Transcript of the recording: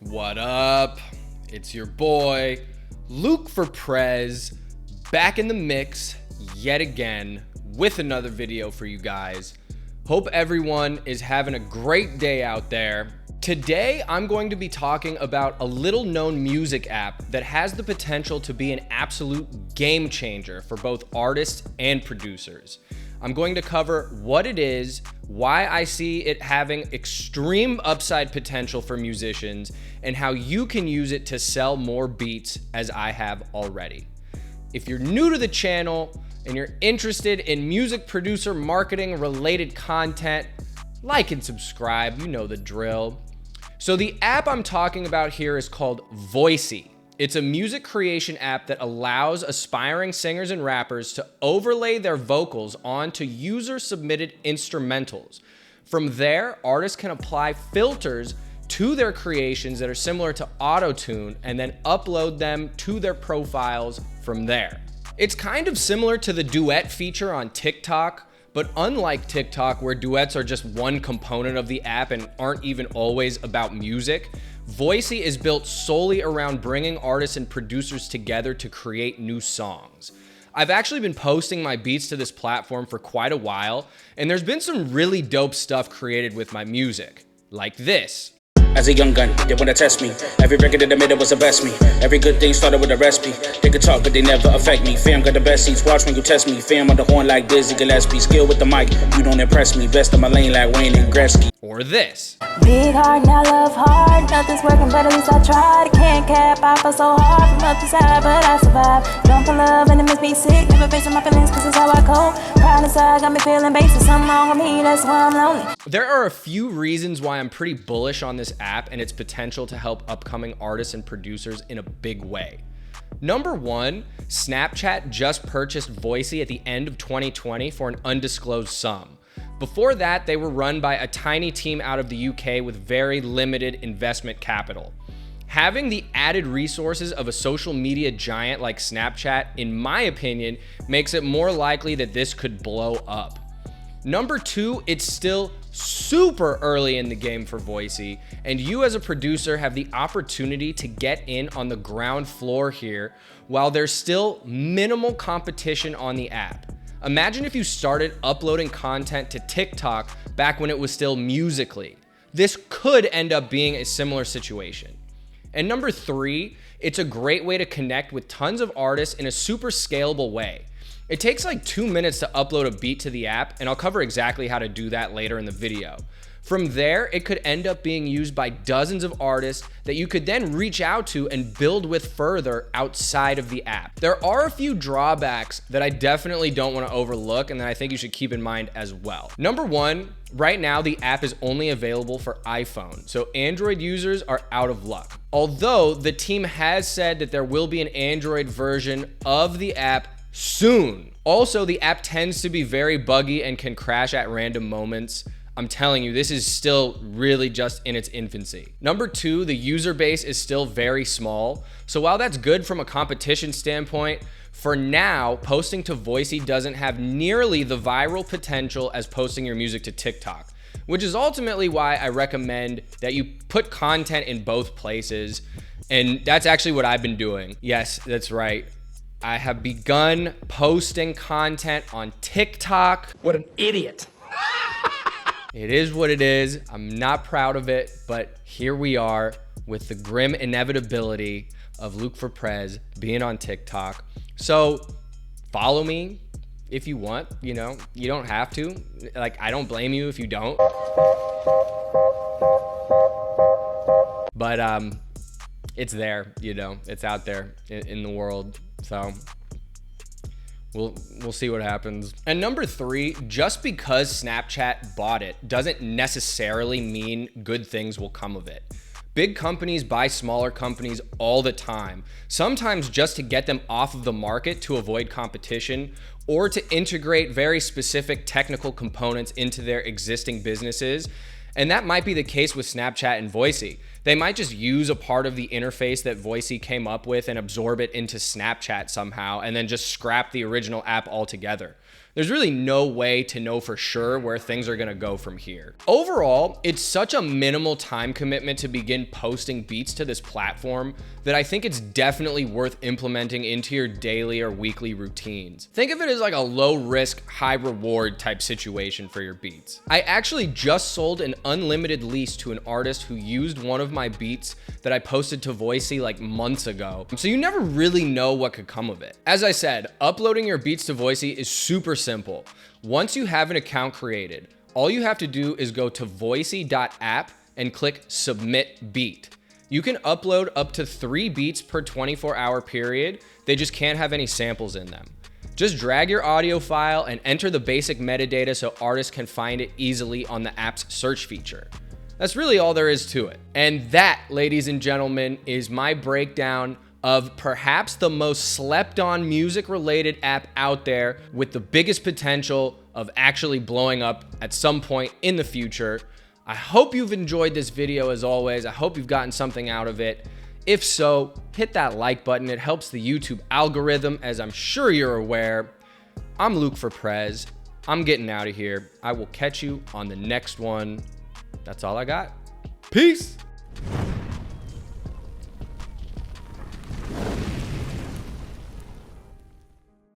What up? It's your boy, Luke for Prez, back in the mix yet again with another video for you guys. Hope everyone is having a great day out there. Today, I'm going to be talking about a little known music app that has the potential to be an absolute game changer for both artists and producers. I'm going to cover what it is, why I see it having extreme upside potential for musicians, and how you can use it to sell more beats as I have already. If you're new to the channel and you're interested in music producer marketing related content, like and subscribe, you know the drill. So the app I'm talking about here is called voisey. It's a music creation app that allows aspiring singers and rappers to overlay their vocals onto user-submitted instrumentals. From there, artists can apply filters to their creations that are similar to auto-tune and then upload them to their profiles from there. It's kind of similar to the duet feature on TikTok, but unlike TikTok, where duets are just one component of the app and aren't even always about music, voisey is built solely around bringing artists and producers together to create new songs. I've actually been posting my beats to this platform for quite a while, and there's been some really dope stuff created with my music, like this. As a young gun, they wanna test me. Every record that I made, it was the best me. Every good thing started with a recipe. They could talk, but they never affect me. Fam got the best seats, watch when you test me. Fam on the horn like Dizzy Gillespie. Skill with the mic, you don't impress me. Best of my lane like Wayne and Gretzky. Or this. Big heart, now love hard. Nothing's working, but at least I tried. Can't cap, I fell so hard from up to side, but I survived. Drunk in love and it makes me sick. Never facing my feelings, cause it's how I cope. Proud inside, got me feeling basic. Something wrong with me, that's why I'm lonely. There are a few reasons why I'm pretty bullish on this app and its potential to help upcoming artists and producers in a big way. Number one, Snapchat just purchased voisey at the end of 2020 for an undisclosed sum. Before that, they were run by a tiny team out of the UK with very limited investment capital. Having the added resources of a social media giant like Snapchat, in my opinion, makes it more likely that this could blow up. Number two, it's still super early in the game for voisey, and you as a producer have the opportunity to get in on the ground floor here while there's still minimal competition on the app. Imagine if you started uploading content to TikTok back when it was still Musical.ly. This could end up being a similar situation. And number three, it's a great way to connect with tons of artists in a super scalable way. It takes like 2 minutes to upload a beat to the app, and I'll cover exactly how to do that later in the video. From there, it could end up being used by dozens of artists that you could then reach out to and build with further outside of the app. There are a few drawbacks that I definitely don't want to overlook and that I think you should keep in mind as well. Number one, right now the app is only available for iPhone, so Android users are out of luck. Although the team has said that there will be an Android version of the app soon. Also, the app tends to be very buggy and can crash at random moments. I'm telling you, this is still really just in its infancy. Number two, the user base is still very small. So while that's good from a competition standpoint, for now, posting to voisey doesn't have nearly the viral potential as posting your music to TikTok, which is ultimately why I recommend that you put content in both places. And that's actually what I've been doing. Yes, that's right. I have begun posting content on TikTok. What an idiot. It is what it is. I'm not proud of it, but here we are with the grim inevitability of Luke for Prez being on TikTok. So follow me if you want, you know, you don't have to. Like, I don't blame you if you don't. But it's there, you know, it's out there in the world. So We'll see what happens. And number three, just because Snapchat bought it doesn't necessarily mean good things will come of it. Big companies buy smaller companies all the time, sometimes just to get them off of the market to avoid competition or to integrate very specific technical components into their existing businesses. And that might be the case with Snapchat and voisey. They might just use a part of the interface that voisey came up with and absorb it into Snapchat somehow, and then just scrap the original app altogether. There's really no way to know for sure where things are gonna go from here. Overall, it's such a minimal time commitment to begin posting beats to this platform that I think it's definitely worth implementing into your daily or weekly routines. Think of it as like a low risk, high reward type situation for your beats. I actually just sold an unlimited lease to an artist who used one of my beats that I posted to voisey like months ago. So you never really know what could come of it. As I said, uploading your beats to voisey is super simple. Once you have an account created, all you have to do is go to voisey.app and click submit beat. You can upload up to 3 beats per 24-hour period. They just can't have any samples in them. Just drag your audio file and enter the basic metadata so artists can find it easily on the app's search feature. That's really all there is to it. And that, ladies and gentlemen, is my breakdown of perhaps the most slept on music related app out there with the biggest potential of actually blowing up at some point in the future. I hope you've enjoyed this video as always. I hope you've gotten something out of it. If so, hit that like button. It helps the YouTube algorithm, as I'm sure you're aware. I'm Luke for Prez. I'm getting out of here. I will catch you on the next one. That's all I got. Peace.